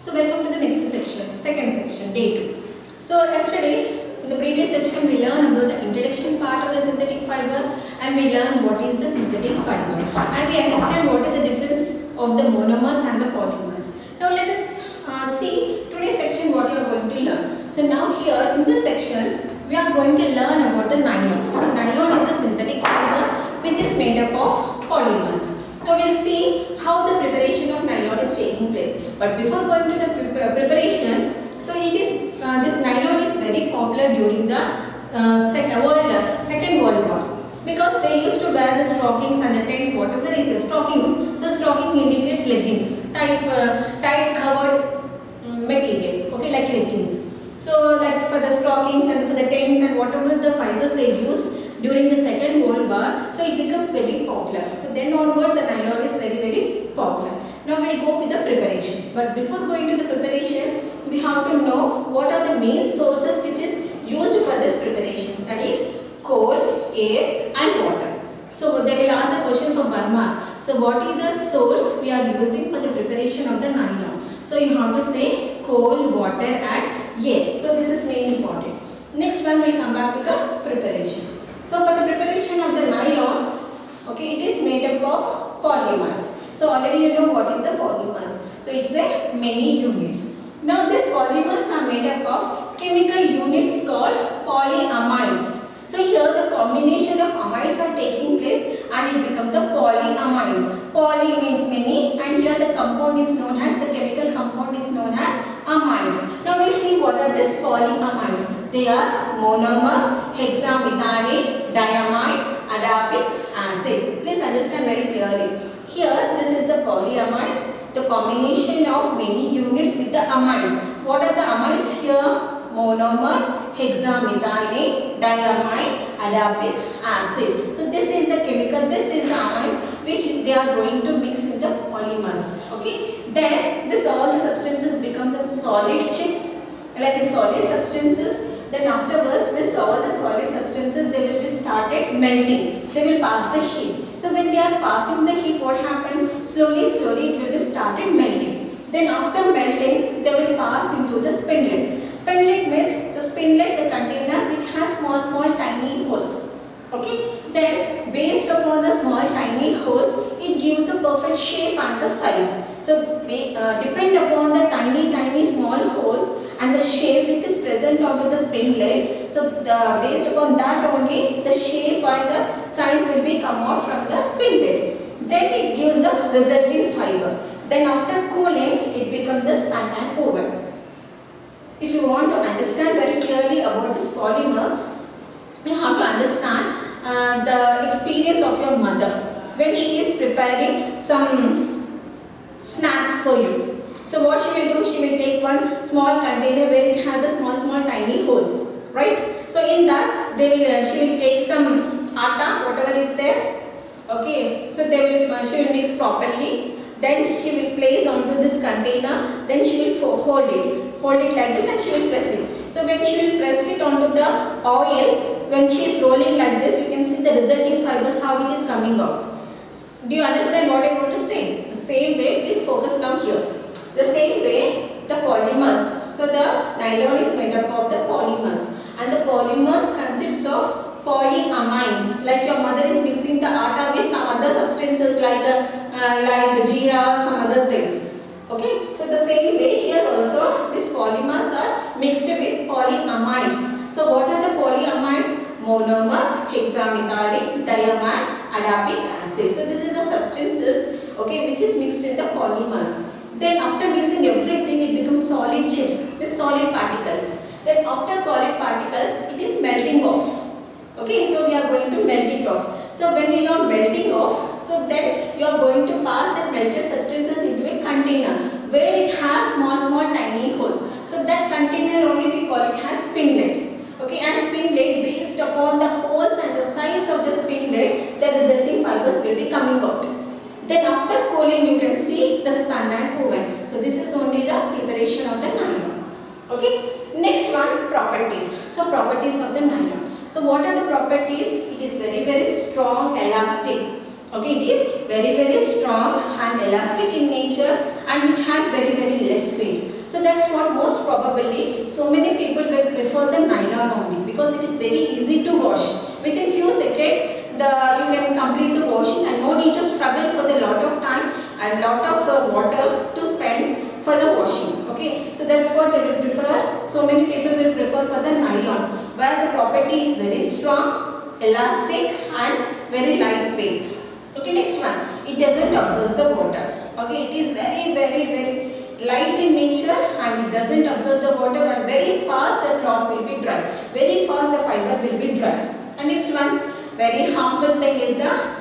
So welcome to the next section, second section, day 2. So yesterday, in the previous section, we learned about the introduction part of the synthetic fiber and we learned what is the synthetic fiber and we understand what is the difference of the monomers and the polymers. Now let us see today's section what we are going to learn. So now here in this section, we are going to learn about the nylon. So nylon is a synthetic fiber which is made up of polymers. Now we will see how the preparation of nylon is taking place. But before going to the preparation, so it is this nylon is very popular during the Second World War because they used to wear the stockings and the tents, whatever is the stockings. So stocking indicates leggings, tight covered material, okay, like leggings. So like for the stockings and for the tents and whatever the fibers they used during the Second World War, so it becomes very popular. So then onward the nylon is very popular. Now we will go with the preparation. But before going to the preparation, we have to know what are the main sources which is used for this preparation. That is coal, air and water. So they will ask a question for 1 mark. So what is the source we are using for the preparation of the nylon? So you have to say coal, water and air. So this is very important. Next one will come back to the preparation. So for the preparation of the nylon, okay, it is made up of polymers. So already you know what is the polymers. So it's a many units. Now these polymers are made up of chemical units called polyamides. So here the combination of amides are taking place and it becomes the polyamides. Poly means many and here the compound is known as, the chemical compound is known as amides. Now we see what are these polyamides. They are monomers, hexamethane, diamide, adipic acid. Please understand very clearly. Here this is the polyamides, the combination of many units with the amides. What are the amides here? Monomers, hexamethane, diamide, adipic acid. So this is the chemical, this is the amides which they are going to mix in the polymers. Okay. Then this all the substances become the solid chips, like the solid substances. Then afterwards this all the solid substances they will be started melting. They will pass the heat. So when they are passing the heat, what happens? Slowly it will be started melting. Then after melting, they will pass into the spindlet. Spindlet means the spindlet, the container which has small tiny holes. Okay. Then based upon the small tiny holes, it gives the perfect shape and the size. So depend upon the tiny small holes and the shape which is present onto the spindlet. So based upon that only the shape and the size will be come out from the spindlet. Then it gives the resulting fiber. Then after cooling, it becomes the spun and woven. If you want to understand very clearly about this polymer, you have to understand the experience of your mother when she is preparing some snacks for you. So what she will do, she will take one small container where it has the small tiny holes, right? So in that she will take some atta, whatever is there. Okay, so she will mix properly. Then she will place onto this container. Then she will hold it like this and she will press it. So when she will press it onto the oil, when she is rolling like this, you can see the resulting fibers how it is coming off. Do you understand what I want to say? The same way, please focus now here. The same way, the polymers. So the nylon is made up of the polymers and the polymers consist of polyamides. Like your mother is mixing the atta with some other substances like jeera, some other things. Okay. So the same way here also these polymers are mixed with polyamides. So what are the polyamides? Monomers, hexamethane, diamide, adipic acid. So this is the substances, okay, which is mixed in the polymers. Then after mixing everything, it becomes solid chips with solid particles. Then after solid particles, it is melting off. Okay, so we are going to melt it off. So when you are melting off, so then you are going to pass that melted substances into a container where it has small tiny holes. So that container only we call it as spindlet. Okay, and spindlet, based upon the holes and the size of the spindlet, the resulting fibers will be coming out. Then after cooling, you can see the spun and woven. So this is only the preparation of the nylon. Okay. Next one, properties. So properties of the nylon. So what are the properties? It is very strong, elastic. Okay, it is very strong and elastic in nature and which has very less weight. So that's what most probably so many people will prefer the nylon only, because it is very easy to wash. Within few seconds you can complete the washing and no need to struggle for the lot of time and lot of water to spend for the washing. Okay, so that's what they will prefer. So many people will prefer for the nylon, where the property is very strong, elastic and very lightweight. Okay, next one, it doesn't absorb the water. Okay, it is very light in nature and it doesn't absorb the water, and very fast the cloth will be dry. Very fast the fiber will be dry. And next one, very harmful thing is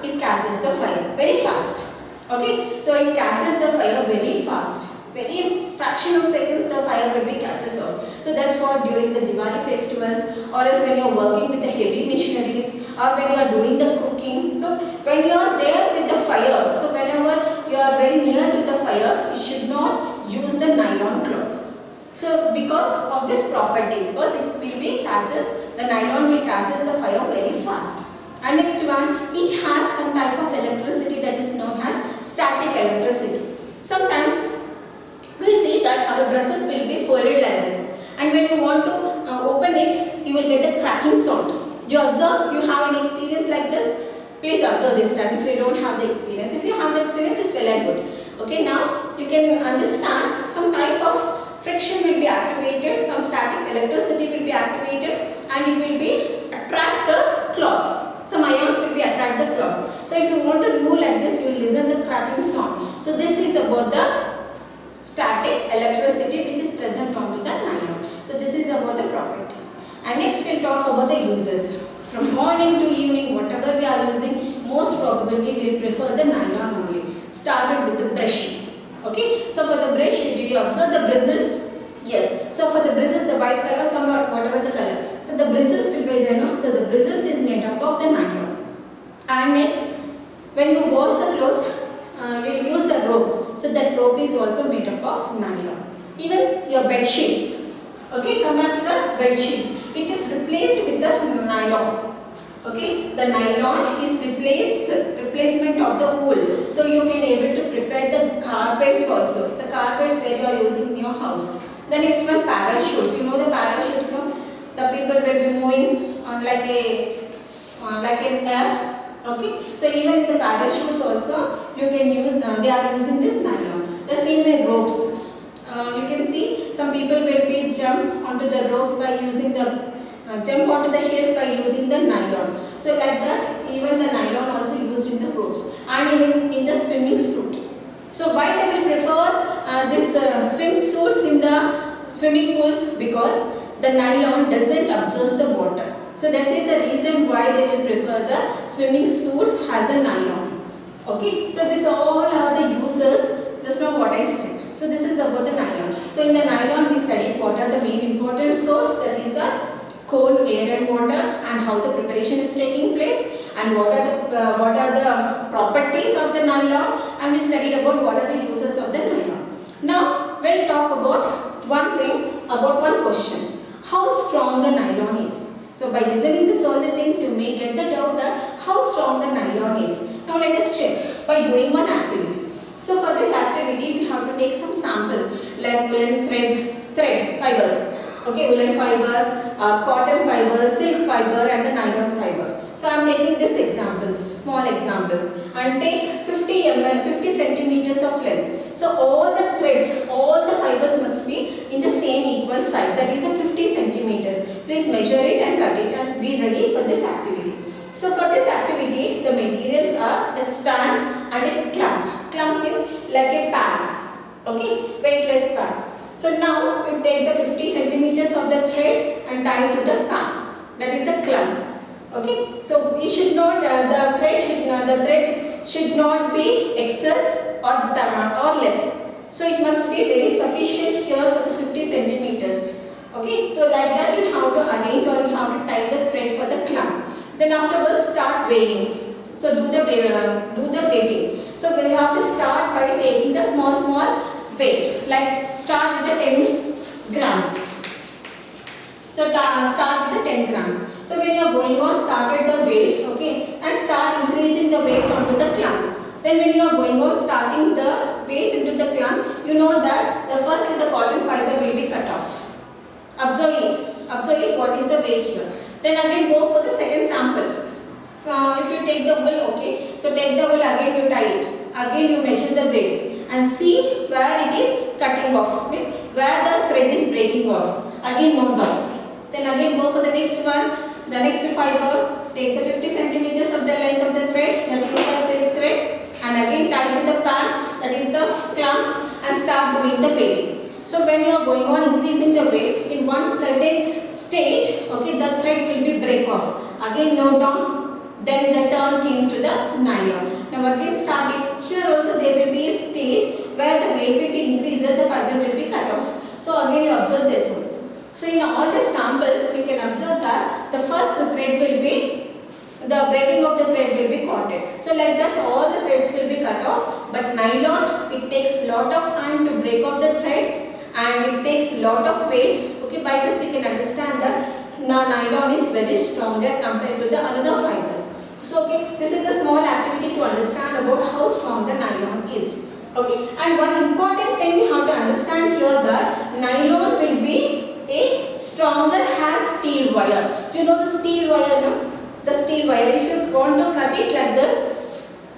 it catches the fire very fast. Okay, so it catches the fire very fast. Very fraction of seconds the fire will be catches off. So that's what during the Diwali festivals, or else when you are working with the heavy machineries, or when you are doing the cooking. So when you are there with the fire, so whenever you are very near to the fire, you should not use the nylon cloth. So because of this property, because it will be the nylon will catches the fire very fast. And next one, it has some type of electricity that is known as static electricity. Sometimes we see that our dresses will be folded like this, and when you want to open it, you will get the cracking sound. You observe, you have an experience like this? Please observe this time if you don't have the experience. If you have the experience, it's well and good. Okay, now you can understand some type of friction will be activated, some static electricity will be activated, and it will be attract the cloth. Some ions will be attract the cloth. So if you want to remove like this, you will listen the cracking sound. So this is about the static electricity which is present onto the nylon. So this is about the properties. And next we'll talk about the uses. From morning to evening, whatever we are using, most probably we will prefer the nylon only. Started with the brushing. Okay, so for the brush, do you observe the bristles? Yes. So for the bristles, the white color, somewhat whatever the color. So the bristles will be there. No? So the bristles is made up of the nylon. And next, when you wash the clothes, we'll use the rope. So that rope is also made up of nylon. Even your bed sheets. Okay, come back to the bed sheets. It is replaced with the nylon. Okay, the nylon is replacement of the wool. So you can able to prepare the carpets also. The carpets where you are using in your house. The next one, parachutes. You know the parachutes, no? The people will be moving on like an air. Okay, so even the parachutes also you can use. They are using this nylon. The same way ropes. You can see some people will be jump onto the ropes by using the jump onto the hills by using the nylon. So like that, even the nylon also used in the ropes, and even in the swimming suit. So why they will prefer this swimsuits in the swimming pools? Because the nylon doesn't absorb the water. So that is the reason why they will prefer the swimming suits as a nylon. Okay, so this all are the uses. Just now what I said. So this is about the nylon. So in the nylon we studied what are the main important source, that is the coal, air and water, and how the preparation is taking place, and what are the properties of the nylon, and we studied about what are the uses of the nylon. Now we'll talk about one thing, about one question. How strong the nylon is. So by listening this all the things, you may get the doubt that how strong the nylon is. Now let us check by doing one activity. So for this activity, we have to take some samples like woolen thread fibers. Okay, woolen fiber, cotton fiber, silk fiber and the nylon fiber. So I am taking these examples, small examples, and take 50 ml, 50 centimeters of length. So all the threads, all the fibers must be in the same equal size, that is the 50 centimeters. Please measure it and cut it and be ready for this activity. So for this activity, the materials are a stand and a clamp. Clamp is like a pan, okay, weightless pan. So now you take the 50 centimeters of the thread and tie it to the pan. That is the clamp. Okay, so we should not the thread should not be excess or less. So it must be very sufficient here for the 50 centimeters. Okay, so like that you have to arrange or you have to tie the thread for the clamp. Then afterwards start weighing. So do the weighting. So we have to start by taking the small weight. Like start with the 10 grams. So start with the 10 grams. So when you are going on, start at the weight, okay, and start increasing the weights onto the clamp. Then when you are going on, starting the weights into the clamp, you know that the first the cotton fiber Observe it, what is the weight here. Then again go for the second sample. If you take the wool, okay, so take the wool, again you tie it. Again you measure the weights and see where it is cutting off, means where the thread is breaking off. Again note down. Then again go for the next one, the next fiber. Take the 50 centimeters of the length of the thread, that is the silk thread, and again tie to the pan, that is the clamp, and start doing the weighting. So when you are going on increasing the weights, in one certain stage, okay, the thread will be break off. Again note down. Then the turn came to the nylon. Now again start it. Here also there will be a stage where the weight will be increased, the fiber will be cut off. So again you observe this also. So in all the samples you can observe that the first thread will be, the breaking of the thread will be caught. So like that all the threads will be cut off. But nylon, it takes lot of time to break off the thread and it takes lot of weight. Okay, by this we can understand that nylon is very stronger compared to the other fibers. So okay, this is the small activity to understand about how strong the nylon is. Okay, and one important thing you have to understand here that nylon will be a stronger as steel wire. You know the steel wire, no? The steel wire, if you want to cut it like this,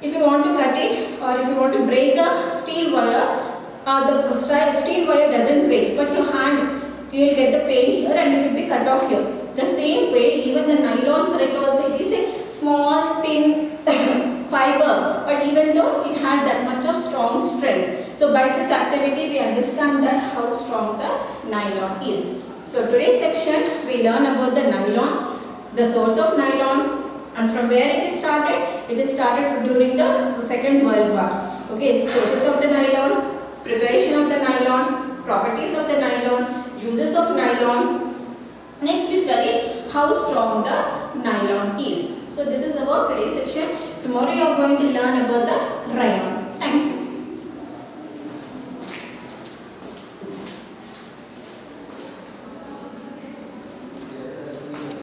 if you want to cut it or if you want to break the steel wire, the steel wire doesn't break, but your hand, you will get the pain here and it will be cut off here. The same way, even the nylon thread also, it is a small thin fiber, but even though it has that much of strong strength. So by this activity we understand that how strong the nylon is. So today's section we learn about the nylon, the source of nylon, and from where it is started. It is started during the Second World War. Okay, sources of the nylon, preparation of the nylon, properties of the nylon, uses of nylon. Next we study how strong the nylon is. So this is about today's section. Tomorrow you are going to learn about the rayon.